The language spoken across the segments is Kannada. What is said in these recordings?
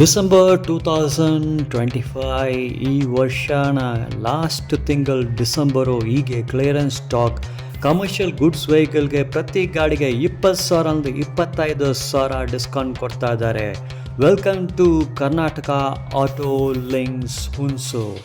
ಡಿಸೆಂಬರ್ 2025 ಈ ವರ್ಷನ ಲಾಸ್ಟ್ ತಿಂಗಳು ಡಿಸೆಂಬರು ಹೀಗೆ ಕ್ಲಿಯರೆನ್ಸ್ ಸ್ಟಾಕ್ ಕಮರ್ಷಿಯಲ್ ಗುಡ್ಸ್ ವೆಹಿಕಲ್ಗೆ ಪ್ರತಿ ಗಾಡಿಗೆ 20,000 25,000 ಡಿಸ್ಕೌಂಟ್ ಕೊಡ್ತಾ ಇದ್ದಾರೆ. Welcome to Karnataka auto links Hunsur.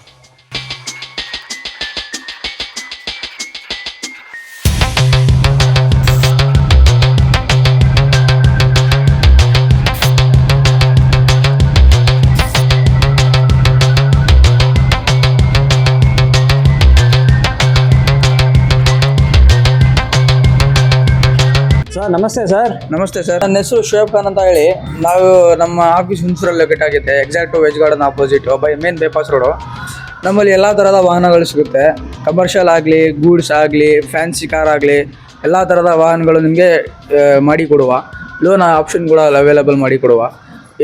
Sir ನಮಸ್ತೆ ಸರ್. ನಮಸ್ತೆ ಸರ್, ನನ್ನ ಹೆಸರು ಶೋಯಬ್ ಖಾನ್ ಅಂತ ಹೇಳಿ. ನಾವು ನಮ್ಮ ಆಫೀಸ್ ಹುಣಸೂರಲ್ಲಿ ಲೊಕೇಟ್ ಆಗಿದೆ, exact veg garden opposite main bypass road. ನಮ್ಮಲ್ಲಿ ಎಲ್ಲ ಥರದ ವಾಹನಗಳು ಸಿಗುತ್ತೆ. ಕಮರ್ಷಿಯಲ್ ಆಗಲಿ, ಗೂಡ್ಸ್ ಆಗಲಿ, ಫ್ಯಾನ್ಸಿ ಕಾರ್ ಆಗಲಿ, ಎಲ್ಲ ಥರದ ವಾಹನಗಳು ನಿಮಗೆ ಮಾಡಿಕೊಡುವ. ಲೋನ್ ಆಪ್ಷನ್ ಕೂಡ ಅವೈಲೇಬಲ್ ಮಾಡಿಕೊಡುವ.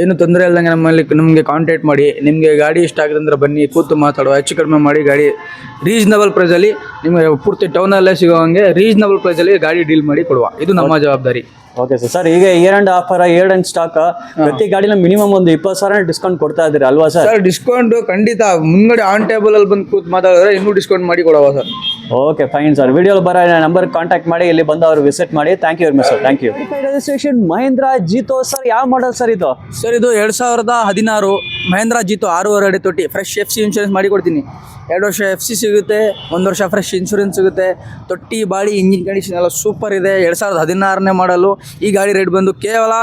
ಏನು ತೊಂದರೆ ಇಲ್ಲದಂಗೆ ನಮಗೆ ಕಾಂಟ್ಯಾಕ್ಟ್ ಮಾಡಿ. ನಿಮಗೆ ಗಾಡಿ ಇಷ್ಟ ಆಗಿದೆ ಅಂದರೆ ಬನ್ನಿ, ಕೂತು ಮಾತಾಡುವ. ಹೆಚ್ಚು ಕಡಿಮೆ ಮಾಡಿ ಗಾಡಿ ರೀಸನಬಲ್ ಪ್ರೈಸಲ್ಲಿ ನಿಮಗೆ ಪೂರ್ತಿ ಟೌನಲ್ಲೇ ಸಿಗೋವಂಗೆ ರೀಸನಬಲ್ ಪ್ರೈಸಲ್ಲಿ ಗಾಡಿ ಡೀಲ್ ಮಾಡಿ ಕೊಡುವ. ಇದು ನಮ್ಮ ಜವಾಬ್ದಾರಿ. Okay sir. ಸರ್ ಈಗ year and offer, year and stock ಪ್ರತಿ ಗಾಡಿನ ಮಿನಿಮಮ್ ಒಂದು 20,000 ಡಿಸ್ಕೌಂಟ್ ಕೊಡ್ತಾ ಇದ್ದೀರಿ ಅಲ್ವಾ ಸರ್? ಸರ್ ಡಿಸ್ಕೌಂಟ್ ಖಂಡಿತ. ಮುಂಗಡೆ ಆನ್ ಟೇಬಲ್ ಅಲ್ಲಿ ಬಂದು ಕೂತು ಮಾತಾಡಿದ್ರೆ ಇನ್ನೂ ಡಿಸ್ಕೌಂಟ್ ಮಾಡಿ ಕೊಡುವ ಸರ್. Okay fine sir. ವಿಡಿಯೋಲಿ ಬರೋ ನಂಬರ್ ಕಾಂಟ್ಯಾಕ್ಟ್ ಮಾಡಿ, ಇಲ್ಲಿ ಬಂದು ಅವ್ರು ವಿಸಿಟ್ ಮಾಡಿ. Thank you very much sir. Thank you. Registration Mahindra Jeeto sir, ಯಾವ ಮಾಡಲ್ ಸರ್ ಇದು? ಸರ್ ಇದು 2016 ಮಹೇಂದ್ರ ಜೀತೋ 6.5 ಅಡಿ ತೊಟ್ಟಿ. ಫ್ರೆಶ್ FC ಇನ್ಶೂರೆನ್ಸ್ ಮಾಡಿ ಕೊಡ್ತೀನಿ. 2 ವರ್ಷ FC ಸಿಗುತ್ತೆ, 1 ವರ್ಷ ಫ್ರೆಶ್ ಇನ್ಶೂರೆನ್ಸ್ ಸಿಗುತ್ತೆ. ತೊಟ್ಟಿ ಬಾಡಿ ಇಂಜಿನ್ ಕಂಡೀಷನ್ ಎಲ್ಲ ಸೂಪರ್ ಇದೆ. 2016ನೇ ಮಾಡಲು. ಈ ಗಾಡಿ ರೇಟ್ ಬಂದು ಕೇವಲ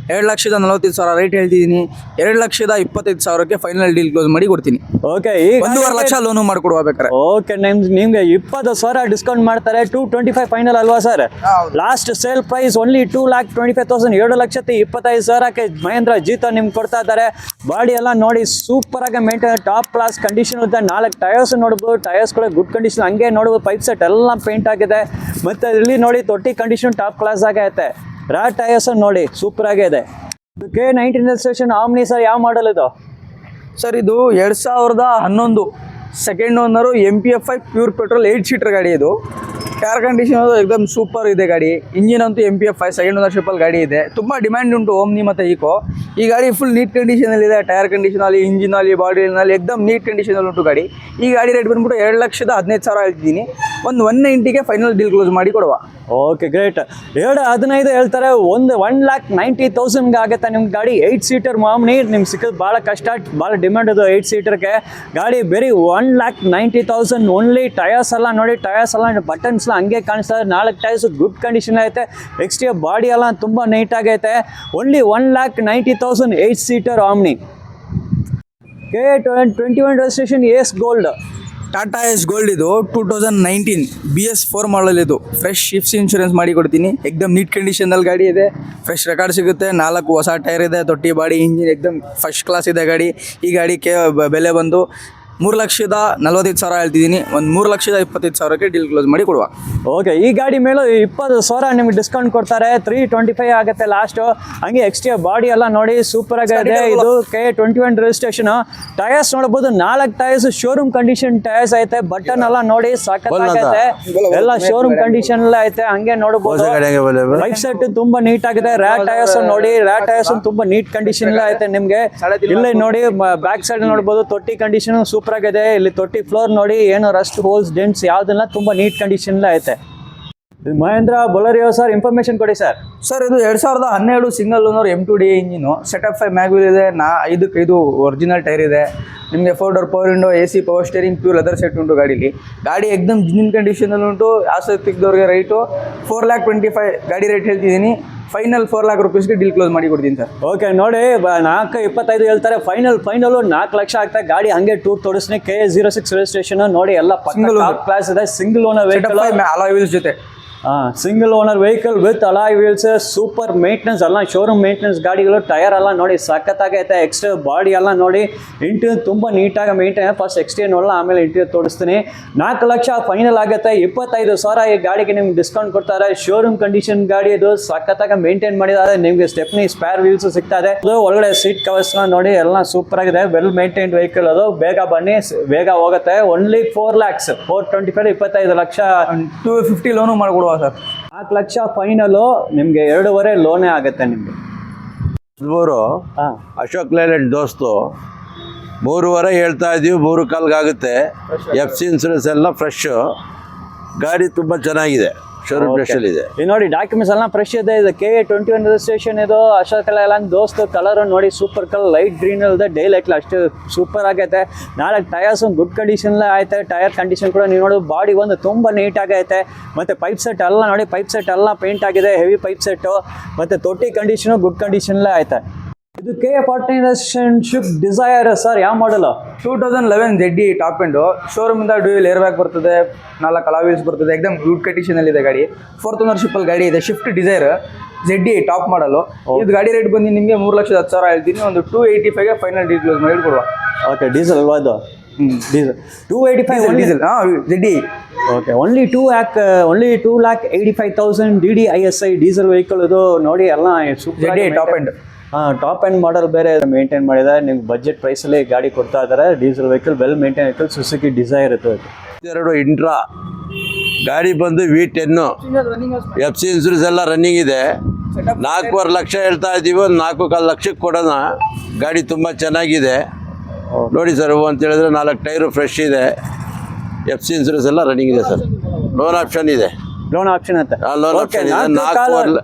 2,45,000 ರೇಟ್ ಹೇಳ್ತಿದ್ದೀನಿ. 2,25,000ಕ್ಕೆ ಫೈನಲ್ ಡೀಲ್ ಕ್ಲೋಸ್ ಮಾಡಿ ಕೊಡ್ತೀನಿ. ಓಕೆ, 1.5 ಲಕ್ಷ ಲೋನು ಮಾಡ್ಕೊಡುವ ಬೇಕಾರೆ. ಓಕೆ, ನಿಮ್ಗೆ 20,000 ಡಿಸ್ಕೌಂಟ್ ಮಾಡ್ತಾರೆ. 225 ಫೈನಲ್ ಅಲ್ವಾ sir? Last sale price only 2,25,000. 2,25,000ಕ್ಕೆ ಮಹೇಂದ್ರ ಜೀತೋ ನಿಮ್ಗೆ ಕೊಡ್ತಾ ಇದ್ದಾರೆ. ಬಾಡಿ ಎಲ್ಲ ನೋಡಿ ಸೂಪರ್ ಆಗಿ ಮೇಂಟೈನ್, ಟಾಪ್ ಕ್ಲಾಸ್ ಕಂಡೀಷನ್ ಇದೆ. 4 ಟೈರ್ಸ್ ನೋಡ್ಬೋದು, ಟೈರ್ಸ್ ಕೂಡ ಗುಡ್ ಕಂಡೀಷನ್. ಹಂಗೆ ನೋಡ್ಬೋದು ಪೈಪ್ ಸೆಟ್ ಎಲ್ಲ ಪೇಂಟ್ ಆಗಿದೆ. ಮತ್ತೆ ಇಲ್ಲಿ ನೋಡಿ ತೊಟ್ಟಿ ಕಂಡೀಷನ್ ಟಾಪ್ ಕ್ಲಾಸ್ ಆಗೈತೆ. ರಾಟ್ ಟೈರ್ಸ್ ನೋಡಿ ಸೂಪರ್ ಆಗಿ ಇದೆ. K19 ರಿಜಿಸ್ಟ್ರೇಷನ್ ಆಮ್ನಿ ಸರ್, ಯಾವ ಮಾಡಲ್ ಇದು? ಸರ್ ಇದು 2011 second owner MPFI pure petrol 8 seater ಗಾಡಿ. ಇದು ಟೈರ್ ಕಂಡೀಷನ್ ಎಕ್ದಮ್ ಸೂಪರ್ ಇದೆ ಗಾಡಿ. ಇಂಜಿನ್ ಅಂತೂ MPFI ಸೆಕೆಂಡ್ ಓನರ್ಶಿಪ್ಪಲ್ಲಿ ಗಾಡಿ ಇದೆ. ತುಂಬ ಡಿಮ್ಯಾಂಡ್ ಉಂಟು ಓಮ್ನಿ ಮತ್ತು ಈಕೋ. ಈ ಗಾಡಿ ಫುಲ್ ನೀಟ್ ಕಂಡೀಷನಲ್ಲಿದೆ. ಟೈರ್ ಕಂಡೀಷನಲ್ಲಿ, ಇಂಜಿನಲ್ಲಿ, ಬಾಡಿನಲ್ಲಿ ಎಕ್ದಮ್ ನೀಟ್ ಕಂಡೀಷನಲ್ಲಿ ಉಂಟು ಗಾಡಿ. ಈ ಗಾಡಿ ರೇಟ್ ಬಂದ್ಬಿಟ್ಟು 2,15,000 ಹೇಳ್ತಿದ್ದೀನಿ. ಒಂದು 190ಗೆ ಫೈನಲ್ ಡೀಲ್ ಕ್ಲೋಸ್ ಮಾಡಿ ಕೊಡುವ. Okay great. 2,15,000 ಹೇಳ್ತಾರೆ. 1,90,000 ಆಗುತ್ತೆ ನಿಮ್ಮ ಗಾಡಿ. 8 ಸೀಟರ್ ಮಾಮ್ನಿ ನಿಮ್ಗೆ ಸಿಕ್ಕೋದು ಭಾಳ ಕಷ್ಟ, ಭಾಳ ಡಿಮ್ಯಾಂಡ್ ಅದು 8 ಸೀಟರ್ಗೆ ಗಾಡಿ. ಬರೀ 1,90,000 ಓನ್ಲಿ. ಟಯರ್ಸ್ ಎಲ್ಲ ನೋಡಿ, ಟಯರ್ಸ್ ಎಲ್ಲ ಬಟನ್ಸ್ ಎಲ್ಲ ಹಂಗೆ ಕಾಣಿಸ್ತಾರೆ. 4 ಟೈರ್ಸ್ ಗುಡ್ ಕಂಡೀಷನ್ ಐತೆ. ಎಕ್ಸ್ಟ್ರಾ ಬಾಡಿ ಎಲ್ಲ ತುಂಬ ನೀಟಾಗೈತೆ. Only 1,90,000 8 seater Omni. K21 registration AS gold. Tata S gold. ಇದು 2019 BS4 ಮಾಡಲ್. ಇದು ಫ್ರೆಶ್ FC ಇನ್ಶೂರೆನ್ಸ್ ಮಾಡಿ ಕೊಡ್ತೀನಿ. ಎಕ್ದಮ್ ನೀಟ್ ಕಂಡೀಷನಲ್ಲಿ ಗಾಡಿ ಇದೆ. ಫ್ರೆಶ್ ರೆಕಾರ್ಡ್ ಸಿಗುತ್ತೆ. 4 ಹೊಸ ಟೈರ್ ಇದೆ. ತೊಟ್ಟಿ ಬಾಡಿ ಇಂಜಿನ್ ಎಕ್ದಮ್ ಫಸ್ಟ್ ಕ್ಲಾಸ್ ಇದೆ ಗಾಡಿ. ಈ ಗಾಡಿ ಬೆಲೆ ಬಂದು 3,45,000 ಹೇಳ್ತಿದ್ದೀನಿ. ಒಂದು 3,25,000ಕ್ಕೆ ಡೀಲ್ ಕ್ಲೋಸ್ ಮಾಡಿ ಕೊಡುವ. ಓಕೆ, ಈ ಗಾಡಿ ಮೇಲೆ 20,000 ನಿಮ್ಗೆ ಡಿಸ್ಕೌಂಟ್ ಕೊಡ್ತಾರೆ. 325 ಆಗುತ್ತೆ ಲಾಸ್ಟು. ಹಂಗೆ ಎಕ್ಸ್ಟ್ರಾ ಬಾಡಿ ಎಲ್ಲ ನೋಡಿ ಸೂಪರ್ ಆಗಿದೆ. ಇದು K21 ರಿಜಿಸ್ಟ್ರೇಷನ್. ಟೈರ್ಸ್ ನೋಡ್ಬೋದು, 4 ಟೈರ್ಸ್ ಶೋರೂಮ್ ಕಂಡೀಷನ್ ಟೈರ್ಸ್ ಐತೆ. ಬಟನ್ ಎಲ್ಲ ನೋಡಿ ಸಾಕತ್ತಾಗೈತೆ. ಎಲ್ಲ ಶೋರೂಮ್ ಕಂಡೀಷನ್ ಎಲ್ಲ ಐತೆ. ಹಂಗೆ ನೋಡ್ಬೋದು ಬೈಕ್ ಸೆಟ್ ತುಂಬಾ ನೀಟ್ ಆಗಿದೆ. ರ್ಯಾಟ್ ಟೈರ್ಸ್ ನೋಡಿ, ರ್ಯಾಟ್ ಟೈರ್ಸ್ ತುಂಬಾ ನೀಟ್ ಕಂಡೀಷನ್ ಐತೆ ನಿಮ್ಗೆ. ಇಲ್ಲೇ ನೋಡಿ ಬ್ಯಾಕ್ ಸೈಡ್ ನೋಡ್ಬೋದು, ತೊಟ್ಟಿ ಕಂಡೀಷನ್ ಸೂಪರ್ ಆಗಿದೆ. ಇಲ್ಲಿ ತೊಟ್ಟಿ ಫ್ಲೋರ್ ನೋಡಿ, ಏನು ರಸ್ಟ್ ಹೋಲ್ಸ್ ಡೆಂಟ್ಸ್ ಯಾವುದನ್ನ ತುಂಬಾ ನೀಟ್ ಕಂಡೀಷನ್ ಐತೆ. ಮಹೇಂದ್ರ ಬೊಲೆರೋ ಸರ್, ಇನ್ಫಾರ್ಮೇಶನ್ ಕೊಡಿ ಸರ್. ಸರ್ ಇದು 2012 single owner M2D engine. Setup 5 mag wheel ಇದೆ. 5 ಒರಿಜಿನಲ್ ಟೈರ್ ಇದೆ. ನಿಮಗೆ 4 door power window, AC power steering, pure leather set ಉಂಟು ಗಾಡೀಲಿ. ಗಾಡಿ ಎಕ್ದಮ್ ಜಿನಿನ್ ಕಂಡೀಷನಲ್ಲಿ ಉಂಟು. ಆಸಕ್ತಿದ್ದವ್ರಿಗೆ ರೈಟು 4,25,000 ಗಾಡಿ ರೇಟ್ ಹೇಳ್ತಿದ್ದೀನಿ. ಫೈನಲ್ 4,00,000 ರೂಪೀಸ್ಗೆ ಡೀಲ್ ಕ್ಲೋಸ್ ಮಾಡಿ ಕೊಡ್ತೀನಿ ಸರ್. ಓಕೆ ನೋಡಿ, 4,25,000 ಹೇಳ್ತಾರೆ. ಫೈನಲ್ 4 ಲಕ್ಷ ಆಗ್ತಾರೆ. ಗಾಡಿ ಹಂಗೆ ಟೂರ್ ತೋರಿಸ್ತೀನಿ. K06 ರಿಜಿಸ್ಟ್ರೇಷನ್ ನೋಡಿ, ಎಲ್ಲ ಕ್ಲಾಸ್ ಇದೆ. Single owner vehicle, alloy wheels ಜೊತೆ. Single owner vehicle with alloy wheels. Super maintenance, ಎಲ್ಲ ಶೋರೂಮ್ ಮೇಂಟೆನೆನ್ಸ್ ಗಾಡಿಗಳು. ಟೈರ್ ಎಲ್ಲ ನೋಡಿ ಸಖತ್ತಾಗೈತೆ. ಎಕ್ಸ್ಟ್ರಾ ಬಾಡಿ ಎಲ್ಲ ನೋಡಿ, ಇಂಟೀರಿಯರ್ ತುಂಬ ನೀಟಾಗಿ ಮೇಂಟೈನ್. ಫಸ್ಟ್ ಎಕ್ಸ್ಟೀರಿಯರ್ ನೋಡಲ್ಲ, ಆಮೇಲೆ ಇಂಟೀರಿಯರ್ ತೋರಿಸ್ತೀನಿ. 4 ಲಕ್ಷ ಫೈನಲ್ ಆಗುತ್ತೆ. 25,000 ಈ ಗಾಡಿಗೆ ನಿಮ್ಗೆ ಡಿಸ್ಕೌಂಟ್ ಕೊಡ್ತಾರೆ. ಶೋರೂಮ್ ಕಂಡೀಷನ್ ಗಾಡಿ ಇದು. ಸಖತ್ತಾಗಿ ಮೇಂಟೈನ್ ಮಾಡಿದ್ದಾರೆ. ನಿಮಗೆ ಸ್ಟೆಪ್ನಿ ಸ್ಪೇರ್ ವೀಲ್ಸ್ ಸಿಗ್ತದೆ. ಅದು ಒಳಗಡೆ ಸೀಟ್ ಕವರ್ಸ್ ನೋಡಿ, ಎಲ್ಲ ಸೂಪರ್ ಆಗಿದೆ. ವೆಲ್ ಮೇಂಟೈನ್ಡ್ ವೆಹಿಕಲ್ ಅದು. ಬೇಗ ಬನ್ನಿ, ಬೇಗ ಹೋಗುತ್ತೆ. Only 4 lakhs, 425, 25 lakh. 250 ಲೋನು ಮಾಡಿಕೊಡುವ ಸರ್. 4 ಲಕ್ಷ ಫೈನಲು. ನಿಮಗೆ 2.5 ಲೋನೇ ಆಗುತ್ತೆ ನಿಮಗೆ. ಮೂರು ಹಾಂ ಅಶೋಕ್ ಲೇಲ್ಯಾಂಡ್ ದೋಸ್ತು 3.5 ಹೇಳ್ತಾ ಇದ್ದೀವಿ, 3.25 ಆಗುತ್ತೆ. FC ಇನ್ಸೂರೆನ್ಸ್ ಎಲ್ಲ ಫ್ರೆಶ್, ಗಾಡಿ ತುಂಬ ಚೆನ್ನಾಗಿದೆ, ಶೋರೂಮ್ ಫ್ರೆಶಲ್ಲಿ ಇದೆ. ಇದು ನೋಡಿ ಡಾಕ್ಯುಮೆಂಟ್ಸ್ ಎಲ್ಲ ಫ್ರೆಶ್ ಇದೆ. ಇದು KA21 ರಿಜಿಸ್ಟ್ರೇಷನ್ ಇದು. ಅಶೋಕ್ ಲೇಲ್ಯಾಂಡ್ ದೋಸ್ತು ಕಲರ್ ನೋಡಿ ಸೂಪರ್ ಕಲರ್, ಲೈಟ್ ಗ್ರೀನ್ ಇದೆ, ಡೇ ಲೈಟ್ ಅಷ್ಟು ಸೂಪರ್ ಆಗೈತೆ. 4 ಟೈರ್ಸ್ ಗುಡ್ ಕಂಡೀಷನ್ ಐತೆ. ಟೈರ್ ಕಂಡೀಷನ್ ಕೂಡ ನೀವು ನೋಡಿ, ಬಾಡಿ ಒಂದು ತುಂಬ ನೀಟಾಗೈತೆ. ಮತ್ತು ಪೈಪ್ ಸೆಟ್ ಎಲ್ಲ ನೋಡಿ, ಪೈಪ್ ಸೆಟ್ ಎಲ್ಲ ಪೇಂಟ್ ಆಗಿದೆ, ಹೆವಿ ಪೈಪ್ ಸೆಟ್ಟು. ಮತ್ತು ತೊಟ್ಟಿ ಕಂಡೀಷನು ಗುಡ್ ಕಂಡೀಷನ್ಲೇ ಐತೆ. ಇದು KA49 ಶಿಫ್ಟ್ ಡಿಸೈರ್ ಸರ್, ಯಾವ ಮಾಡಲು? 2011 ZD top end. ಶೋರೂಮಿಂದ ಡ್ಯೂಯಲ್ ಏರ್ ಬ್ಯಾಗ್ ಬರ್ತದೆ, 4 ಅಲಾ ವೀಲ್ಸ್ ಬರ್ತದೆ, ಎಕ್ದಮ್ ಗುಡ್ ಕಂಡೀಷನಲ್ಲಿ ಇದೆ ಗಾಡಿ. 4th ಓನರ್ಶಿಪ್ಪಲ್ಲಿ ಗಾಡಿ ಇದೆ. ಶಿಫ್ಟ್ ಡಿಸೈರ್ ZD ಟಾಪ್ ಮಾಡಲು. ಇದು ಗಾಡಿ ರೇಟ್ ಬಂದು ನಿಮಗೆ 3,10,000 ಹೇಳ್ತೀನಿ. ಒಂದು 285ಗೆ ಫೈನಲ್ ಡೀಲ್ ಕ್ಲೋಸ್ ಮಾಡಿ ಕೊಡುವ. ಓಕೆ, ಡೀಸೆಲ್ ಅಲ್ವಾ ಇದು? Diesel 285 diesel. ZD. Okay, only 2,85,000 DDISI diesel vehicle ಇದು ನೋಡಿ. ಎಲ್ಲ super ZD top end. Top end model ಬೇರೆ ಮೇಂಟೈನ್ ಮಾಡಿದ್ದಾರೆ. ನಿಮ್ಗೆ ಬಜೆಟ್ ಪ್ರೈಸಲ್ಲಿ ಗಾಡಿ ಕೊಡ್ತಾ ಇದ್ದಾರೆ. Diesel vehicle, well maintain vehicle, Suzuki Dzire ಇತ್ತು. 2 ಇಂಟ್ರಾ ಗಾಡಿ ಬಂದು V10, FC ಇನ್ಸೂರೆನ್ಸ್ ಎಲ್ಲ ರನ್ನಿಂಗ್ ಇದೆ. 4.25 ಲಕ್ಷ ಹೇಳ್ತಾ ಇದ್ದೀವಿ, ಒಂದು 4.25 ಲಕ್ಷಕ್ಕೆ ಕೊಡೋಣ. ಗಾಡಿ ತುಂಬ ಚೆನ್ನಾಗಿದೆ ನೋಡಿ ಸರ್. ಅಂತ ಹೇಳಿದ್ರೆ 4 ಟೈರು ಫ್ರೆಶ್ ಇದೆ. FC ಇನ್ಸೂರೆನ್ಸ್ ಎಲ್ಲ ರನ್ನಿಂಗ್ ಇದೆ ಸರ್. ಲೋನ್ ಆಪ್ಷನ್ ಇದೆ. ಲೋನ್ ಆಪ್ಷನ್ ಅಂತ. ಲೋನ್ ಆಪ್ಷನ್ ಇದೆ.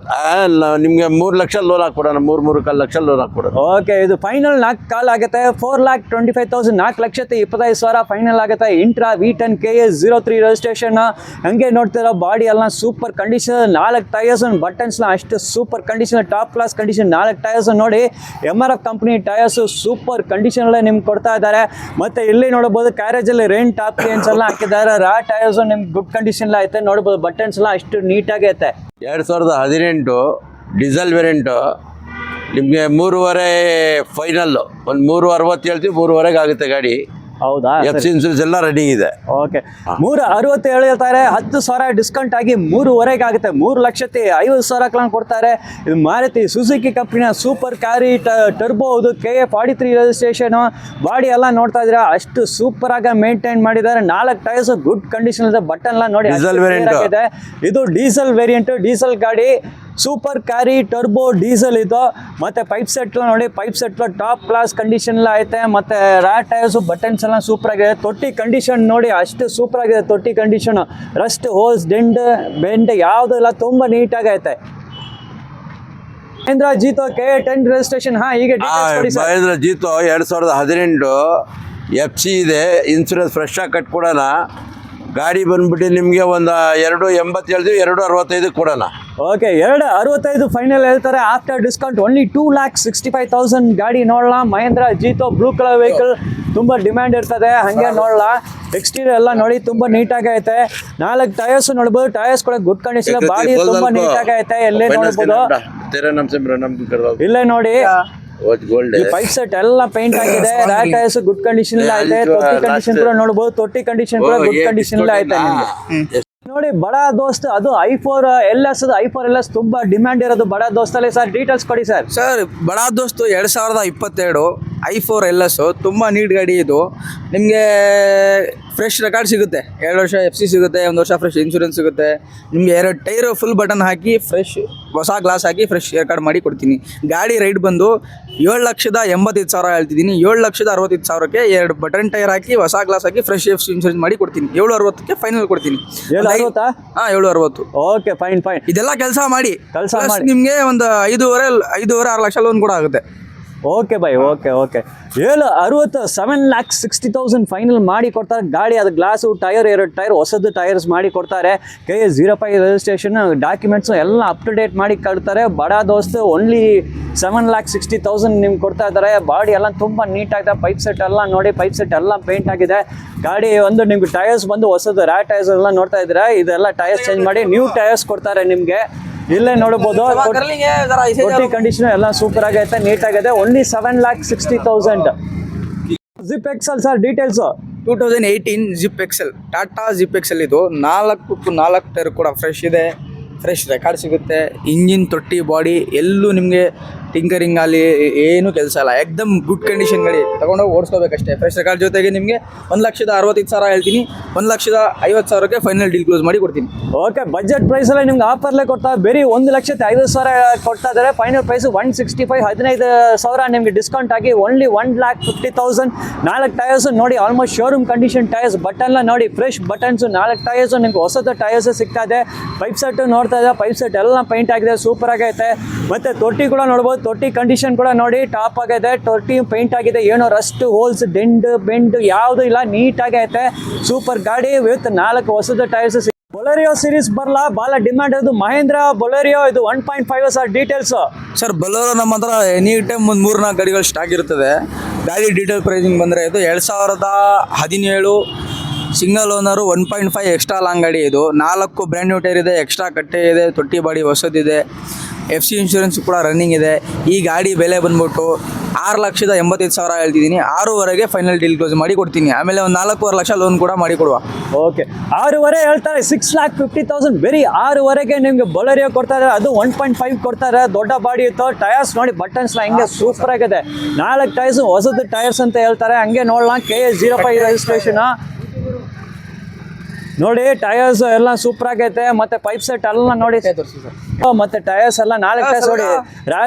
ನಿಮಗೆ 3 ಲಕ್ಷ ಲೋನ್ ಹಾಕ್ಕೊಡೋಣ. 3.25 ಲಕ್ಷ ಲೋನ್ ಹಾಕ್ಕೊಡೋಣ. ಓಕೆ, ಇದು ಫೈನಲ್ 4 ಆಗುತ್ತೆ. 4,25,000, 4,25,000 ಫೈನಲ್ ಆಗುತ್ತೆ. Intra V10 KA03 registration. ಹಂಗೆ ನೋಡ್ತೀರಾ ಬಾಡಿ ಎಲ್ಲ ಸೂಪರ್ ಕಂಡೀಷನ್. 4 ಟೈರ್ಸ್ ಬಟನ್ಸ್ನ ಅಷ್ಟು super condition, top class condition. 4 tyres ನೋಡಿ, MRF ಕಂಪ್ನಿ ಟೈರ್ಸು ಸೂಪರ್ ಕಂಡೀಷನಲ್ಲೇ ನಿಮ್ಗೆ ಕೊಡ್ತಾ ಇದ್ದಾರೆ. ಮತ್ತು ಇಲ್ಲಿ ನೋಡ್ಬೋದು ಕ್ಯಾರೇಜಲ್ಲಿ ರೈನ್ ಟಾಪ್ ಚೇನ್ಸ್ ಎಲ್ಲ ಹಾಕಿದ್ದಾರೆ. ರಾ ಟೈರ್ಸು ನಿಮ್ಗೆ ಗುಡ್ ಕಂಡೀಷನ್ ಐತೆ. ನೋಡ್ಬೋದು ಬಟನ್ಸ್ ಎಲ್ಲ ಅಷ್ಟು ನೀಟಾಗೈತೆ. 2018 ಡೀಸೆಲ್ ವೇರಿಯಂಟು ನಿಮಗೆ 3.5 ಫೈನಲ್ಲು. ಒಂದು 3.60 ಹೇಳ್ತೀವಿ, 3.5 ಆಗುತ್ತೆ ಗಾಡಿ. ಹೌದಾ? FC ಇನ್ಸೂರೆನ್ಸ್ ಎಲ್ಲ ರೆಡಿ ಇದೆ. ಓಕೆ, 3.60 ಹೇಳ್ತಾರೆ. 10,000 ಡಿಸ್ಕೌಂಟ್ ಆಗಿ 3.25 ಆಗುತ್ತೆ. 3,50,000 ಕೊಡ್ತಾರೆ. ಇದು ಮಾರುತಿ ಸುಜುಕಿ ಕಂಪ್ನಿಯ ಸೂಪರ್ ಕ್ಯಾರಿ ಟರ್ಬೋ. ಇದು KA43 ರಿಜಿಸ್ಟ್ರೇಷನ್. ಬಾಡಿ ಎಲ್ಲ ನೋಡ್ತಾ ಇದ್ದೀರಾ, ಅಷ್ಟು ಸೂಪರ್ ಆಗಿ ಮೇಂಟೈನ್ ಮಾಡಿದ್ದಾರೆ. 4 ಟೈರ್ಸ್ ಗುಡ್ ಕಂಡೀಷನ್ ಇದೆ. ಬಟನ್ ಎಲ್ಲ ನೋಡಿ, ಡೀಸೆಲ್ ವೇರಿಯಂಟ್ ಇದೆ. ಇದು ಡೀಸೆಲ್ ವೇರಿಯಂಟ್, ಡೀಸೆಲ್ ಗಾಡಿ, ಸೂಪರ್ ಕ್ಯಾರಿ ಟರ್ಬೋ ಡೀಸೆಲ್ ಇದು. ಮತ್ತು ಪೈಪ್ ಸೆಟ್ ನೋಡಿ, pipe set top class condition ಎಲ್ಲ ಐತೆ. ಮತ್ತು ರಾ ಟೈರ್ಸು ಬಟನ್ಸ್ ಎಲ್ಲ ಸೂಪರ್ ಆಗಿದೆ. ತೊಟ್ಟಿ ಕಂಡೀಷನ್ ನೋಡಿ, ಅಷ್ಟು ಸೂಪರ್ ಆಗಿದೆ ತೊಟ್ಟಿ ಕಂಡೀಷನ್. ರಸ್ಟ್, ಹೋಲ್ಸ್, ಬೆಂಡ್ ಯಾವುದೂ ಇಲ್ಲ, ತುಂಬ ನೀಟಾಗೈತೆ. Mahendra Jeeto KA10 registration. ಹೀಗೆ ಮಹೇಂದ್ರ ಜೀತೋ 2018 FC ಇದೆ. ಇನ್ಸೂರೆನ್ಸ್ ಫ್ರೆಶ್ ಆಗಿ ಕಟ್ಕೊಡೋಣ. ಗಾಡಿ ಬಂದ್ಬಿಟ್ಟು ನಿಮಗೆ ಒಂದು 2.80 ಹೇಳ್ತೀವಿ, 2.65 ಕೊಡೋಣ. ಓಕೆ, 2.65 ಫೈನಲ್ ಹೇಳ್ತಾರೆ. ಆಫ್ಟರ್ ಡಿಸ್ಕೌಂಟ್ ಓನ್ಲಿ 2,65,000 ಗಾಡಿ ನೋಡೋಣ. Mahendra Jeeto blue colour vehicle, ತುಂಬ ಡಿಮ್ಯಾಂಡ್ ಇರ್ತದೆ. ಹಾಗೆ ನೋಡೋಣ. ಎಕ್ಸ್ಟೀರಿಯರ್ ಎಲ್ಲ ನೋಡಿ ತುಂಬ ನೀಟಾಗೈತೆ. 4 ಟೈರ್ಸ್ ನೋಡ್ಬೋದು. ಟೈರ್ಸ್ ಕೂಡ ಗುಡ್ ಕಂಡೀಷನ್. ಬಾಡಿ ತುಂಬ ನೀಟಾಗೈತೆ. ಎಲ್ಲೇ ನೋಡ್ಬೋದು. ಇಲ್ಲೇ ನೋಡಿ, ಪೈಪ್ ಸೆಟ್ ಎಲ್ಲ ಪೇಂಟ್ ಆಗಿದೆ. ರಾ ಟೈರ್ಸ್ ಗುಡ್ ಕಂಡೀಷನ್ ಐತೆ. ತೊಟ್ಟಿ ಕಂಡೀಷನ್ ಕೂಡ ನೋಡಬಹುದು. ತೊಟ್ಟಿ ಕಂಡೀಷನ್ ಕೂಡ ಗುಡ್ ಕಂಡೀಷನ್ ಐತೆ ನಿಮಗೆ. ನೋಡಿ, ಬಡ ದೋಸ್ತ್, ಅದು i4 LS. i4 LS ತುಂಬಾ ಡಿಮ್ಯಾಂಡ್ ಇರೋದು ಬಡ ದೋಸ್ತಲ್ಲಿ. ಸರ್ ಡೀಟೇಲ್ಸ್ ಕೊಡಿ ಸರ್. ಸರ್, ಬಡ ದೋಸ್ತು 2022 i4 LS ತುಂಬ ನೀಟ್ ಗಾಡಿ. ಇದು ನಿಮಗೆ ಫ್ರೆಶ್ ರೆಕಾರ್ಡ್ ಸಿಗುತ್ತೆ. 2 ವರ್ಷ FC ಸಿಗುತ್ತೆ, 1 ವರ್ಷ ಫ್ರೆಶ್ ಇನ್ಶೂರೆನ್ಸ್ ಸಿಗುತ್ತೆ. ನಿಮಗೆ 2 ಟೈರ್ ಫುಲ್ ಬಟನ್ ಹಾಕಿ ಫ್ರೆಶ್ ಹೊಸ ಗ್ಲಾಸ್ ಹಾಕಿ ಫ್ರೆಶ್ ರೆಕಾರ್ಡ್ ಮಾಡಿ ಕೊಡ್ತೀನಿ. ಗಾಡಿ ರೈಟ್ ಬಂದು 7,85,000 ಹೇಳ್ತಿದ್ದೀನಿ. 7,65,000ಕ್ಕೆ 2 ಬಟನ್ ಟೈರ್ ಹಾಕಿ ಹೊಸ ಗ್ಲಾಸ್ ಹಾಕಿ ಫ್ರೆಶ್ FC ಇನ್ಶೂರೆನ್ಸ್ ಮಾಡಿ ಕೊಡ್ತೀನಿ. 760ಕ್ಕೆ ಫೈನಲ್ ಕೊಡ್ತೀನಿ. 760. Okay, fine. ಇದೆಲ್ಲ ಕೆಲಸ ಮಾಡಿ ನಿಮಗೆ ಒಂದು 5.5-6 ಲಕ್ಷ ಲೋನ್ ಕೂಡ ಆಗುತ್ತೆ. Okay by, okay. 7,60,000 ಫೈನಲ್ ಮಾಡಿ ಕೊಡ್ತಾರೆ ಗಾಡಿ. ಅದು ಗ್ಲಾಸು, ಟೈರ್, 2 ಟೈರ್ ಹೊಸದು ಟೈರ್ಸ್ ಮಾಡಿ ಕೊಡ್ತಾರೆ. KA05 ರಿಜಿಸ್ಟ್ರೇಷನ್, ಡಾಕ್ಯುಮೆಂಟ್ಸು ಎಲ್ಲ ಅಪ್ ಟು ಡೇಟ್ ಮಾಡಿ ಕೊಡ್ತಾರೆ. ಬಡ ದೋಸ್ತು ಓನ್ಲಿ 7,60,000 ನಿಮ್ಗೆ ಕೊಡ್ತಾ ಇದ್ದಾರೆ. ಬಾಡಿ ಎಲ್ಲ ತುಂಬ ನೀಟಾಗಿದೆ. ಪೈಪ್ ಸೆಟ್ ಎಲ್ಲ ನೋಡಿ, ಪೈಪ್ ಸೆಟ್ ಎಲ್ಲ ಪೇಂಟ್ ಆಗಿದೆ. ಗಾಡಿ ಒಂದು ನಿಮ್ಗೆ ಟೈರ್ಸ್ ಬಂದು ಹೊಸದು ರಾ ಟೈರ್ಸ್ ಎಲ್ಲ ನೋಡ್ತಾ ಇದ್ದೀರಾ. ಇದೆಲ್ಲ ಟೈರ್ಸ್ ಚೇಂಜ್ ಮಾಡಿ ನ್ಯೂ ಟೈರ್ಸ್ ಕೊಡ್ತಾರೆ ನಿಮಗೆ. ಇಲ್ಲೇ ನೋಡಬಹುದು. ತೊಟ್ಟಿ ಕಂಡೀಷನ್ ಎಲ್ಲ ಸೂಪರ್ ಆಗೈತೆ, ನೀಟ್ ಆಗಿದೆ. Only 7,60,000. Zip XL sir details. 2018 Zip XL, Tata Zip XL. ಇದು 4 ಟೈರ್ ಕೂಡ ಫ್ರೆಶ್ ಇದೆ. ಫ್ರೆಶ್ ರೆಕಾರ್ಡ್ ಸಿಗುತ್ತೆ. ಇಂಜಿನ್ ತೊಟ್ಟಿ ಬಾಡಿ ಎಲ್ಲೂ ನಿಮಗೆ ಟಿಂಕರಿಂಗ್ ಅಲ್ಲಿ ಏನು ಕೆಲಸ ಇಲ್ಲ. ಎಕ್ದಮ್ ಗುಡ್ ಕಂಡೀಷನ್ ಗಾಡಿ ತಗೊಂಡೋಗಿ ಓಡಿಸ್ಕೋಬೇಕಷ್ಟೇ. ಫ್ರೆಶ್ ರೆಕಾರ್ಡ್ ಜೊತೆಗೆ ನಿಮಗೆ 1,65,000 ಹೇಳ್ತೀನಿ, 1,50,000ಕ್ಕೆ ಫೈನಲ್ ಡೀಲ್ ಕ್ಲೋಸ್ ಮಾಡಿ ಕೊಡ್ತೀನಿ. ಓಕೆ, ಬಜೆಟ್ ಪ್ರೈಸಲ್ಲೇ ನಿಮ್ಗೆ ಆಫರ್ಲೇ ಕೊಡ್ತಾ ಬರೀ 1,50,000 ಕೊಡ್ತಾ ಇದ್ದಾರೆ. ಫೈನಲ್ ಪ್ರೈಸ್ 165, 15,000 ನಿಮಗೆ ಡಿಸ್ಕೌಂಟ್ ಆಗಿ ಓನ್ಲಿ 1,50,000. 4 ಟೈರ್ಸ್ ನೋಡಿ, ಆಲ್ಮೋಸ್ಟ್ ಶೋರೂಮ್ ಕಂಡೀಷನ್ ಟೈರ್ಸ್. ಬಟನ್ಲ ನೋಡಿ, ಫ್ರೆಶ್ ಬಟನ್ಸ್. 4 ಟೈರ್ಸ್ ನಿಮ್ಗೆ ಹೊಸದ ಟೈರ್ಸ್ ಸಿಗ್ತಾ ಇದೆ. ಪೈಪ್ ಸೆಟ್ ನೋಡ್ತಾ ಇದೆ, ಪೈಪ್ ಸೆಟ್ ಎಲ್ಲ ಪೈಂಟ್ ಆಗಿದೆ, ಸೂಪರ್ ಆಗೈತೆ. ಮತ್ತೆ ತೊಟ್ಟಿ ಕೂಡ ನೋಡ್ಬೋದು, ತೊಟ್ಟಿ ಕಂಡೀಷನ್ ಕೂಡ ನೋಡಿ ಟಾಪ್ ಆಗಿದೆ. ತೊಟ್ಟಿ ಪೈಂಟ್ ಆಗಿದೆ, ಏನೋ ರಸ್ಟ್, ಹೋಲ್ಸ್, ಬೆಂಡ್ ಯಾವುದು ಇಲ್ಲ, ನೀಟ್ ಆಗೈತೆ. ಸೂಪರ್ ಗಾಡಿ ವಿತ್ 4 ಹೊಸದ ಟೈರ್ಸ್. ಬೊಲೆರಿಯೋ ಸೀರೀಸ್ ಬರಲ್ಲ, ಭಾಳ ಡಿಮ್ಯಾಂಡ್ ಇದು. ಮಹೇಂದ್ರ ಬೊಲೆರಿಯೋ ಇದು 1.5 ಸರ್. ಡೀಟೇಲ್ಸ್ ಸರ್, ಬೊಲೆರೋ ನಮ್ಮ ಹತ್ರ ಎನಿ ಟೈಮ್ ಒಂದು 3-4 ಗಾಡಿಗಳು ಸ್ಟಾಕ್ ಇರ್ತದೆ. ಗಾಡಿ ಡೀಟೇಲ್ ಪ್ರೈಸಿಂಗ್ ಬಂದರೆ ಇದು 2017 ಸಿಂಗಲ್ ಓನರು 1.5 ಎಕ್ಸ್ಟ್ರಾ ಲಾಂಗ್ ಗಾಡಿ. ಇದು 4 ಬ್ರ್ಯಾಂಡ್ ನ್ಯೂ ಟೈರ್ ಇದೆ, ಎಕ್ಸ್ಟ್ರಾ ಕಟ್ಟೆ ಇದೆ, ತೊಟ್ಟಿ ಬಾಡಿ ಹೊಸದಿದೆ, FC ಇನ್ಶೂರೆನ್ಸ್ ಕೂಡ ರನ್ನಿಂಗ್ ಇದೆ. ಈ ಗಾಡಿ ಬೆಲೆ ಬಂದ್ಬಿಟ್ಟು 6,85,000 ಹೇಳ್ತಿದ್ದೀನಿ. 6,500ಗೆ ಫೈನಲ್ ಡೀಲ್ ಕ್ಲೋಸ್ ಮಾಡಿ ಕೊಡ್ತೀನಿ. ಆಮೇಲೆ ಒಂದು 4.25 ಲಕ್ಷ ಲೋನ್ ಕೂಡ ಮಾಡಿ ಕೊಡುವ. ಓಕೆ, 6,500 ಹೇಳ್ತಾರೆ. 6,50,000 ಬರೀ 6,500ಗೆ ನಿಮ್ಗೆ ಬೊಲೆರಿಯೋ ಕೊಡ್ತಾ ಇದ್ದಾರೆ. ಅದು 1.5 ಕೊಡ್ತಾರೆ. ದೊಡ್ಡ ಬಾಡಿ ಇತ್ತು. ಟೈರ್ಸ್ ನೋಡಿ, ಬಟನ್ಸ್ ಹಿಂಗೆ ಸೂಪರ್ ಆಗಿದೆ. 4 ಟೈರ್ಸ್ ಹೊಸದು ಟೈರ್ಸ್ ಅಂತ ಹೇಳ್ತಾರೆ. ಹಂಗೆ ನೋಡೋಣ, KS05 ರಿಜಿಸ್ಟ್ರೇಷನ್ ನೋಡಿ. ಟೈರ್ಸ್ ಎಲ್ಲ ಸೂಪರ್ ಆಗೈತೆ. ಮತ್ತೆ ಪೈಪ್ ಸೆಟ್ ಎಲ್ಲ ನೋಡಿ, ಮತ್ತೆ ಟೈರ್ಸ್ ಎಲ್ಲ 4 ಟೈರ್ಸ್ ನೋಡಿ.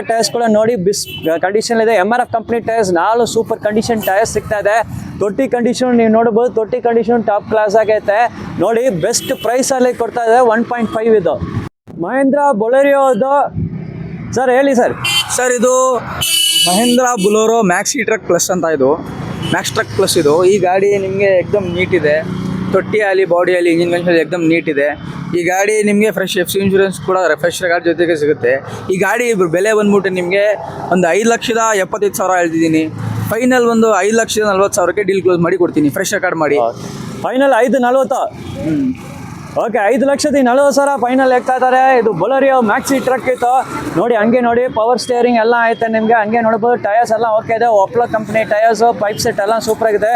ಟೈರ್ಸ್ ಕೂಡ ನೋಡಿ, ಕಂಡೀಷನ್ ಇದೆ. MRF company tyres 4 super condition tyres ಸಿಗ್ತಾ ಇದೆ. ತೊಟ್ಟಿ ಕಂಡೀಷನ್ ನೀವು ನೋಡ್ಬೋದು, ತೊಟ್ಟಿ ಕಂಡೀಷನ್ ಟಾಪ್ ಕ್ಲಾಸ್ ಆಗೈತೆ ನೋಡಿ. ಬೆಸ್ಟ್ ಪ್ರೈಸ್ ಅಲ್ಲಿ ಕೊಡ್ತಾ ಇದೆ. 1.5 ಇದು ಮಹೇಂದ್ರ ಬೊಲೆರಿಯೋ ಇದು. ಸರ್ ಹೇಳಿ ಸರ್. ಸರ್, ಇದು Mahindra Bolero Maxi truck plus ಅಂತ. ಇದು ಮ್ಯಾಕ್ಸ್ ಟ್ರಕ್ ಪ್ಲಸ್. ಇದು ಈ ಗಾಡಿ ನಿಮಗೆ ಎಕ್ದಮ್ ನೀಟ್ ಇದೆ. ತೊಟ್ಟಿ ಆಗಲಿ, ಬಾಡಿ ಆಗಲಿ, ಇಂಜಿನ್ ಕಂಡೀಷನ್ ಎಕ್ದಮ್ ನೀಟ್ ಇದೆ. ಈ ಗಾಡಿ ನಿಮಗೆ ಫ್ರೆಶ್ FC ಇನ್ಶೂರೆನ್ಸ್ ಕೂಡ ಫ್ರೆಶ್ ಗಾಡಿ ಜೊತೆಗೆ ಸಿಗುತ್ತೆ. ಈ ಗಾಡಿ ಬೆಲೆ ಬಂದ್ಬಿಟ್ಟು ನಿಮಗೆ ಒಂದು 5,75,000 ಹೇಳ್ತಿದ್ದೀನಿ. ಫೈನಲ್ ಒಂದು 5,40,000ಕ್ಕೆ ಡೀಲ್ ಕ್ಲೋಸ್ ಮಾಡಿ ಕೊಡ್ತೀನಿ, ಫ್ರೆಶ್ ರೆಕಾರ್ಡ್ ಮಾಡಿ. ಫೈನಲ್ 5,40,000. ಓಕೆ, 5,40,000 ಫೈನಲ್ ಹೇಳ್ತಾ ಇದ್ದಾರೆ. ಇದು ಬೊಲೆರಿಯೋ ಮ್ಯಾಕ್ಸಿ ಟ್ರಕ್ ಇತ್ತು ನೋಡಿ. ಹಂಗೆ ನೋಡಿ, ಪವರ್ ಸ್ಟೇರಿಂಗ್ ಎಲ್ಲ ಐತೆ ನಿಮಗೆ. ಹಂಗೆ ನೋಡ್ಬೋದು, ಟೈರ್ಸ್ ಎಲ್ಲ ಓಕೆ ಇದೆ. Apollo company tyres, pipe set ಎಲ್ಲ ಸೂಪರ್ ಆಗಿದೆ.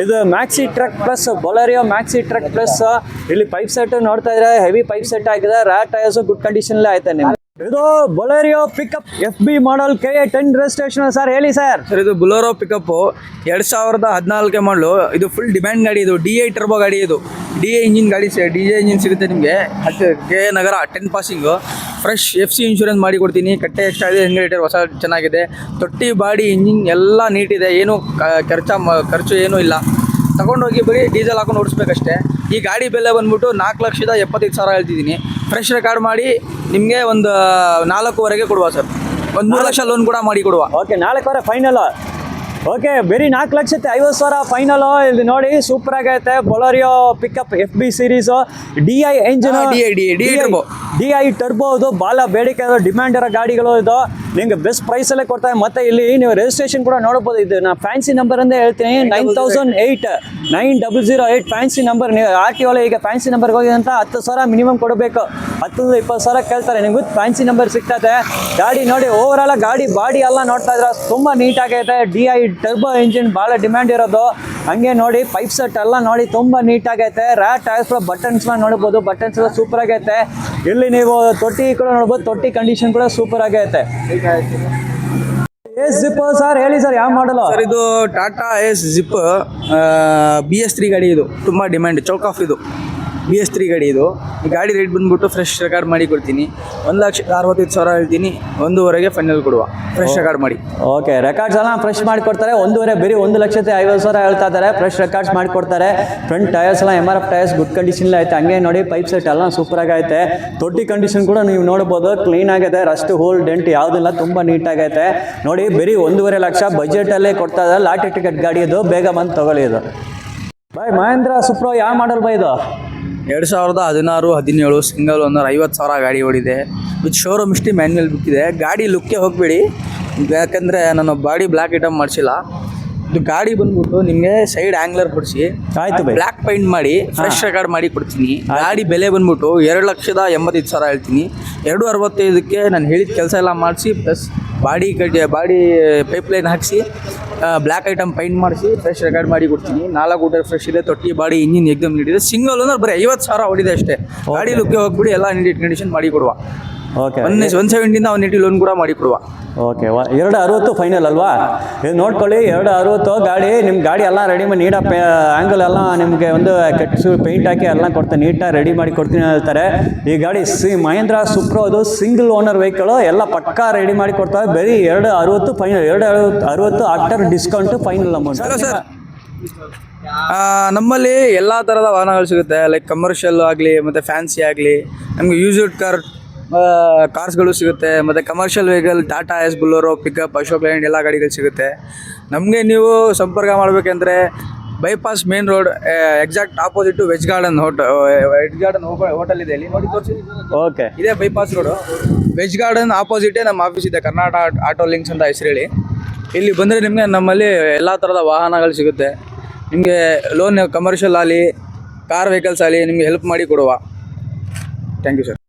ಇದು Maxi truck Plus, Bolero Maxi truck Plus. ಇಲ್ಲಿ ಪೈಪ್ ಸೆಟ್ ನೋಡ್ತಾ ಇದ್ರೆ ಹೆವಿ ಪೈಪ್ ಸೆಟ್ ಆಗಿದೆ. ಟೈರ್ಸ್ ಗುಡ್ ಕಂಡೀಷನ್ ಐತೆ ನಿಮ್ಗೆ. ಇದು Bolero pickup FB model KA10 registration. Sir ಹೇಳಿ ಸರ್. ಸರ್, ಇದು ಬೊಲೆರೋ ಪಿಕಪ್ 2014 ಮಾಡಲು. ಇದು ಫುಲ್ ಡಿಮ್ಯಾಂಡ್ ಗಾಡಿ. ಇದು DI ಟರ್ಬೋ ಗಾಡಿ. ಇದು DI ಇಂಜಿನ್ ಗಾಡಿ. DI ಇಂಜಿನ್ ಸಿಗುತ್ತೆ ನಿಮಗೆ. KA ನಗರ 10 ಪಾಸಿಂಗು. ಫ್ರೆಶ್ FC ಇನ್ಶೂರೆನ್ಸ್ ಮಾಡಿ ಕೊಡ್ತೀನಿ. ಕಟ್ಟೆ ಎಕ್ಸ್ಟ್ರಾ ಇದೆ, ಹೆಂಗೇಟರ್ ಹೊಸ ಚೆನ್ನಾಗಿದೆ. ತೊಟ್ಟಿ ಬಾಡಿ ಇಂಜಿನ್ ಎಲ್ಲ ನೀಟಿದೆ. ಏನು ಖರ್ಚು ಏನೂ ಇಲ್ಲ. ತಗೊಂಡೋಗಿ ಬರೀ ಡೀಸೆಲ್ ಹಾಕೊಂಡು ಓಡಿಸ್ಬೇಕಷ್ಟೇ. ಈ ಗಾಡಿ ಬೆಲೆ ಬಂದ್ಬಿಟ್ಟು 4,75,000 ಹೇಳ್ತಿದ್ದೀನಿ. ಫ್ರೆಶ್ ರೆಕಾರ್ಡ್ ಮಾಡಿ ನಿಮಗೆ ಒಂದು 4,500ಗೆ ಕೊಡುವ ಸರ್. ಒಂದು 3 ಲಕ್ಷ ಲೋನ್ ಕೂಡ ಮಾಡಿ ಕೊಡುವ. Okay, 4,500 final. ಓಕೆ, ಬರೀ 4,50,000 ಫೈನಲ್. ಇಲ್ಲಿ ನೋಡಿ, ಸೂಪರ್ ಆಗೈತೆ. Bolero pickup FB series, DI engine, DI turbo. ಇದು ಭಾಳ ಬೇಡಿಕೆ ಇರೋ ಡಿಮ್ಯಾಂಡ್ ಇರೋ ಗಾಡಿಗಳು. ಇದು ನಿಮಗೆ ಬೆಸ್ಟ್ ಪ್ರೈಸಲ್ಲೇ ಕೊಡ್ತಾರೆ. ಮತ್ತು ಇಲ್ಲಿ ನೀವು ರಿಜಿಸ್ಟ್ರೇಷನ್ ಕೂಡ ನೋಡ್ಬೋದು. ಇದು ನಾನು ಫ್ಯಾನ್ಸಿ ನಂಬರ್ ಅಂದೇ ಹೇಳ್ತೀನಿ, 9008 ಫ್ಯಾನ್ಸಿ ನಂಬರ್. ನೀವು RTO ಈಗ ಫ್ಯಾನ್ಸಿ ನಂಬರ್ಗೆ ಹೋಗಿ ಅಂತ 10,000 ಮಿನಿಮಮ್ ಕೊಡಬೇಕು. 10,20,000 ಕೇಳ್ತಾರೆ. ನಿಮ್ಗೆ ಫ್ಯಾನ್ಸಿ ನಂಬರ್ ಸಿಗ್ತದೆ. ಗಾಡಿ ನೋಡಿ, ಓವರಾಲ್ ಗಾಡಿ ಬಾಡಿ ಎಲ್ಲ ನೋಡ್ತಾ ಇದ್ರೆ ತುಂಬ ನೀಟಾಗೈತೆ. DI ಟರ್ಬೋ ಇಂಜಿನ್ ಭಾಳ ಡಿಮ್ಯಾಂಡ್ ಇರೋದು. ಹಂಗೆ ನೋಡಿ, ಪೈಪ್ ಸೆಟ್ ಎಲ್ಲ ನೋಡಿ ತುಂಬ ನೀಟಾಗೈತೆ. ಟೈರ್ಸ್ ಬಟನ್ಸ್ ನೋಡ್ಬೋದು, ಬಟನ್ಸ್ ಎಲ್ಲ ಸೂಪರ್ ಆಗೈತೆ. ಇಲ್ಲಿ ನೀವು ತೊಟ್ಟಿ ಕೂಡ ನೋಡ್ಬೋದು, ತೊಟ್ಟಿ ಕಂಡೀಷನ್ ಕೂಡ ಸೂಪರ್ ಆಗೈತೆ. ಜಿಪ್ ಸರ್ ಹೇಳಿ ಸರ್, ಯಾವ ಮಾಡಲು? ಸರ್, ಇದು ಟಾಟಾ ಜಿಪ್ BS3 ಗಾಡಿ. ಇದು ತುಂಬ ಡಿಮ್ಯಾಂಡ್. ಚೌಕ್ ಆಫ್ ಇದು BS3 ಗಾಡಿ. ಇದು ಈ ಗಾಡಿ ರೇಟ್ ಬಂದ್ಬಿಟ್ಟು ಫ್ರೆಶ್ ರೆಕಾರ್ಡ್ ಮಾಡಿ ಕೊಡ್ತೀನಿ. 1,65,000 ಹೇಳ್ತೀನಿ. 1,500ಗೆ ಫೈನಲ್ ಕೊಡುವ, ಫ್ರೆಶ್ ರೆಕಾರ್ಡ್ ಮಾಡಿ. ಓಕೆ, ರೆಕಾರ್ಡ್ಸ್ ಎಲ್ಲ ಫ್ರೆಶ್ ಮಾಡಿಕೊಡ್ತಾರೆ. 1,500 ಬರೀ 1,50,000 ಹೇಳ್ತಾ ಇದ್ದಾರೆ. ಫ್ರೆಶ್ ರೆಕಾರ್ಡ್ಸ್ ಮಾಡಿಕೊಡ್ತಾರೆ. ಫ್ರಂಟ್ ಟೈರ್ಸ್ ಎಲ್ಲ MRF ಟೈರ್ಸ್ ಗುಡ್ ಕಂಡೀಷನ್ ಐತೆ. ಹಂಗೆ ನೋಡಿ, ಪೈಪ್ ಸೆಟ್ ಎಲ್ಲ ಸೂಪರ್ ಆಗೈತೆ. ತೊಟ್ಟಿ ಕಂಡೀಷನ್ ಕೂಡ ನೀವು ನೋಡ್ಬೋದು, ಕ್ಲೀನ್ ಆಗಿದೆ. ರಸ್ಟ್, ಹೋಲ್, ಡೆಂಟ್ ಯಾವುದಿಲ್ಲ, ತುಂಬ ನೀಟಾಗೈತೆ ನೋಡಿ. ಬರೀ 1,500,000 ಬಜೆಟಲ್ಲೇ ಕೊಡ್ತಾ ಇದ್ದಾರೆ. ಲಾಟಿ ಟಿಕೆಟ್ ಗಾಡಿ ಇದು, ಬೇಗ ಬಂದು ತಗೊಳ್ಳಿ. ಇದು ಬೈ ಮಹೇಂದ್ರ ಸುಪ್ರೋ ಯಾವ ಮಾಡಲ್ ಬೈ ಇದು? 2016-17 ಸಿಂಗಲ್ ಓನರ್, 50,000 ಗಾಡಿ ಓಡಿದೆ. With showroom history, manual book ಇದೆ. ಗಾಡಿ ಲುಕ್ಕೆ ಹೋಗಬೇಡಿ, ಯಾಕಂದರೆ ನಾನು ಬಾಡಿ ಬ್ಲ್ಯಾಕ್ ಐಟಮ್ ಮಾಡಿಸಿಲ್ಲ. ಇದು ಗಾಡಿ ಬಂದ್ಬಿಟ್ಟು ನಿಮಗೆ ಸೈಡ್ ಆಂಗ್ಲರ್ ಕೊಡಿಸಿ, ಆಯ್ತು ಬೈ, ಬ್ಲ್ಯಾಕ್ ಪೈಂಟ್ ಮಾಡಿ ಫ್ರೆಶ್ ರೆಕಾರ್ಡ್ ಮಾಡಿ ಕೊಡ್ತೀನಿ. ಗಾಡಿ ಬೆಲೆ ಬಂದ್ಬಿಟ್ಟು 2,85,000 ಹೇಳ್ತೀನಿ. 2,65ಕ್ಕೆ ನಾನು ಹೇಳಿದ ಕೆಲಸ ಎಲ್ಲ ಮಾಡಿಸಿ ಪ್ಲಸ್ ಬಾಡಿ ಪೈಪ್ಲೈನ್ ಹಾಕಿಸಿ ಬ್ಲ್ಯಾಕ್ ಐಟಮ್ ಪೈಂಟ್ ಮಾಡಿಸಿ ಫ್ರೆಶ್ ರೆಕಾರ್ಡ್ ಮಾಡಿ ಕೊಡ್ತೀನಿ. 4 ಊಟರ್ ಫ್ರೆಶ್ ಇದೆ, ತೊಟ್ಟಿ ಬಾಡಿ ಇಂಜಿನ್ ಎಕ್ದಮ್ ನೀಡಿದೆ. ಸಿಂಗಲ್ ಅಂದ್ರೆ ಬರೀ 50,000 ಹೊಡಿದೆ ಅಷ್ಟೇ. ಗಾಡಿ ಲುಕ್ಕೆ ಹೋಗ್ಬಿಡಿ ಎಲ್ಲ ನೀಡಿ ಕಂಡೀಷನ್ ಮಾಡಿ ಕೊಡುವ. ಓಕೆ 170 180 ಲೋನ್ ಕೂಡ ಮಾಡಿ ಕೊಡುವ. ಓಕೆ 260 ಫೈನಲ್ ಅಲ್ವಾ? ಇದು ನೋಡ್ಕೊಳ್ಳಿ 260 ಗಾಡಿ. ನಿಮ್ಮ ಗಾಡಿ ಎಲ್ಲ ರೆಡಿ ಮಾಡಿ ನೀಟಾಗಿ ಆ್ಯಂಗಲ್ ಎಲ್ಲ ನಿಮಗೆ ಒಂದು ಕೆಟ್ಟು ಪೇಂಟ್ ಹಾಕಿ ಎಲ್ಲ ಕೊಡ್ತೀನಿ, ನೀಟಾಗಿ ರೆಡಿ ಮಾಡಿ ಕೊಡ್ತೀನಿ ಹೇಳ್ತಾರೆ. ಈ ಗಾಡಿ ಮಹೇಂದ್ರ ಸುಪ್ರೋ, ಅದು ಸಿಂಗಲ್ ಓನರ್ ವೆಹಿಕಲ್, ಎಲ್ಲ ಪಕ್ಕಾ ರೆಡಿ ಮಾಡಿ ಕೊಡ್ತಾರೆ. ಬರೀ 260 final, 260 after discount final amount. Hello sir, ನಮ್ಮಲ್ಲಿ ಎಲ್ಲ ಥರದ ವಾಹನಗಳು ಸಿಗುತ್ತೆ. ಲೈಕ್ ಕಮರ್ಷಿಯಲ್ ಆಗಲಿ ಮತ್ತು ಫ್ಯಾನ್ಸಿ ಆಗಲಿ, ನಮಗೆ ಯೂಸ್ಡ್ ಕಾರ್ಸ್ಗಳು ಸಿಗುತ್ತೆ. ಮತ್ತು commercial vehicle Tata Ace, Bolero, pickup, Ashok Leyland ಎಲ್ಲ ಗಾಡಿಗಳು ಸಿಗುತ್ತೆ. ನಮಗೆ ನೀವು ಸಂಪರ್ಕ ಮಾಡಬೇಕಂದ್ರೆ bypass main road exact opposite veg garden hotel ಇದೆ, ಇಲ್ಲಿ ನೋಡಿ ತೋರಿಸಿ. ಓಕೆ, ಇದೇ ಬೈಪಾಸ್ ರೋಡು, ವೆಜ್ ಗಾರ್ಡನ್ ಆಪೋಸಿಟೇ ನಮ್ಮ ಆಫೀಸ್ ಇದೆ, ಕರ್ನಾಟಕ ಆಟೋ ಲಿಂಕ್ಸ್ ಅಂತ ಹೆಸರು ಹೇಳಿ. ಇಲ್ಲಿ ಬಂದರೆ ನಿಮಗೆ ನಮ್ಮಲ್ಲಿ ಎಲ್ಲ ಥರದ ವಾಹನಗಳು ಸಿಗುತ್ತೆ. ನಿಮಗೆ ಲೋನ್ ಕಮರ್ಷಿಯಲ್ ಆಗಲಿ ಕಾರ್ ವೆಹಿಕಲ್ಸ್ ಆಗಲಿ ನಿಮಗೆ ಹೆಲ್ಪ್ ಮಾಡಿ ಕೊಡುವ. Thank you sir.